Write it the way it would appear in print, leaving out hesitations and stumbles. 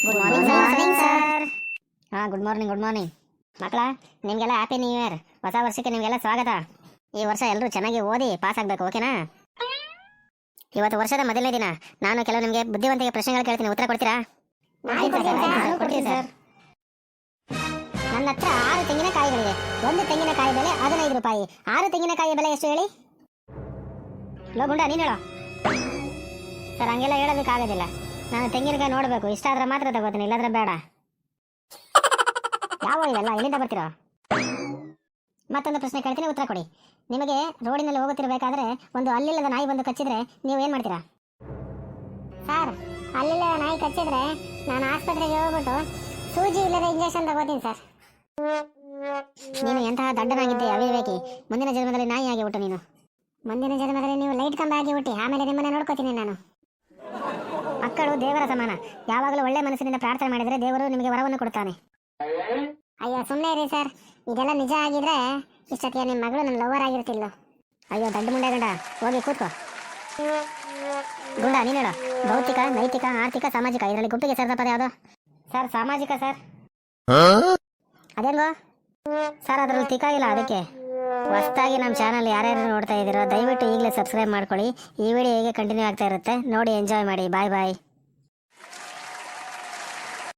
Good morning sir. ಹಾಂ, good morning ಮಕ್ಕಳ, ನಿಮಗೆಲ್ಲ ಹ್ಯಾಪಿ ನ್ಯೂ ಇಯರ್. ಹೊಸ ವರ್ಷಕ್ಕೆ ನಿಮಗೆಲ್ಲ ಸ್ವಾಗತ. ಈ ವರ್ಷ ಎಲ್ಲರೂ ಚೆನ್ನಾಗಿ ಓದಿ ಪಾಸ್ ಆಗಬೇಕು, ಓಕೆನಾ? ಇವತ್ತು ವರ್ಷದ ಮೊದಲನೇ ದಿನ. ನಾನು ಕೆಲವು ನಿಮಗೆ ಬುದ್ಧಿವಂತಿಕೆ ಪ್ರಶ್ನೆಗಳು ಕೇಳ್ತೀನಿ, ಉತ್ತರ ಕೊಡ್ತೀರಾ? ಕೊಡ್ತೀನಿ ಸರ್. ನನ್ನ ಹತ್ರ 6 ತೆಂಗಿನಕಾಯಿಗಳಿವೆ. ಒಂದು ತೆಂಗಿನಕಾಯಿ ಬೆಲೆ 15 ರೂಪಾಯಿ. 6 ತೆಂಗಿನಕಾಯಿ ಬೆಲೆ ಎಷ್ಟು ಹೇಳಿ? ಲೋ ಗುಂಡ, ನೀನು ಹೇಳೋ. ಸರ್, ಹಂಗೆಲ್ಲ ಹೇಳೋದಕ್ಕಾಗೋದಿಲ್ಲ. ನಾನು ತೆಂಗಿನಕಾಯಿ ನೋಡಬೇಕು, ಇಷ್ಟ ಆದ್ರೆ ಮಾತ್ರ ತಗೋತೀನಿ, ಇಲ್ಲಾಂದ್ರೆ ಬೇಡ. ಯಾವ ಇವೆಲ್ಲ ಎಲ್ಲಿಂದ ಬರ್ತೀರೋ? ಮತ್ತೊಂದು ಪ್ರಶ್ನೆ ಕೇಳ್ತೀನಿ, ಉತ್ತರ ಕೊಡಿ. ನಿಮಗೆ ರೋಡಿನಲ್ಲಿ ಹೋಗುತ್ತಿರಬೇಕಾದ್ರೆ ಒಂದು ಹಲ್ಲಿಲ್ಲದ ನಾಯಿ ಬಂದು ಕಚ್ಚಿದ್ರೆ ನೀವು ಏನು ಮಾಡ್ತೀರಾ? ಸರ್, ಹಲ್ಲಿಲ್ಲದ ನಾಯಿ ಕಚ್ಚಿದ್ರೆ ನಾನು ಆಸ್ಪತ್ರೆಗೆ ಹೋಗ್ಬಿಟ್ಟು ಸೂಜಿ ಇಲ್ಲದ ಇಂಜೆಕ್ಷನ್ ತಗೋತೀನಿ ಸರ್. ನೀನು ಎಂತಹ ದಡ್ಡನಾಗಿದ್ದೆ ಅವಿವೇಕಿ. ಮುಂದಿನ ಜನ್ಮದಲ್ಲಿ ನಾಯಿ ಆಗಿ ಹುಟ್ಟು ನೀನು. ಮುಂದಿನ ಜನ್ಮದಲ್ಲಿ ನೀವು ಲೈಟ್ ಕಂಬ ಆಗಿ ಹುಟ್ಟಿ, ಆಮೇಲೆ ನಿಮ್ಮನ್ನ ನೋಡ್ಕೋತೀನಿ ನಾನು. ಮಕ್ಕಳು ದೇವರ ಸಮಾನ. ಯಾವಾಗಲೂ ಒಳ್ಳೆ ಮನಸ್ಸಿನಿಂದ ಪ್ರಾರ್ಥನೆ ಮಾಡಿದರೆ ದೇವರು ನಿಮಗೆ ವರವನ್ನು ಕೊಡ್ತಾನೆ. ಅಯ್ಯೋ ಸುಮ್ಮನೆ ಇರಿ ಸರ್, ಇದೆಲ್ಲ ನಿಜ ಆಗಿದ್ರೆ ಇಷ್ಟೊತ್ತಿಗೆ ನಿಮ್ಮ ಮಗಳು ನನ್ನ ಲವರ್ ಆಗಿರ್ತಿಲ್ಲ. ಅಯ್ಯೋ ದಡ್ಡ ಮುಂಡೆ ಗಂಡ, ಹೋಗಿ ಕೂತ್ಕೋ. ಗುಂಡ, ನೀನು ಹೇಳು. ಭೌತಿಕ, ನೈತಿಕ, ಆರ್ಥಿಕ, ಸಾಮಾಜಿಕ, ಇದರಲ್ಲಿ ಗುಂಪಿಗೆ ಸೇರಿದ ಪದ ಯಾವುದು? ಸರ್, ಸಾಮಾಜಿಕ ಸರ್. ಅದೇಂಗೋ ಸರ್? ಅದರಲ್ಲಿ ತಿಕ್ಕ ಇಲ್ಲ, ಅದಕ್ಕೆ. ಹೊಸದಾಗಿ ನಮ್ಮ ಚಾನಲ್ ಯಾರ್ಯಾರು ನೋಡ್ತಾ ಇದ್ದೀರೋ ದಯವಿಟ್ಟು ಈಗಲೇ ಸಬ್ಸ್ಕ್ರೈಬ್ ಮಾಡ್ಕೊಳ್ಳಿ. ಈ ವಿಡಿಯೋ ಹೀಗೆ ಕಂಟಿನ್ಯೂ ಆಗ್ತಾ ಇರುತ್ತೆ, ನೋಡಿ ಎಂಜಾಯ್ ಮಾಡಿ. ಬಾಯ್ ಬಾಯ್.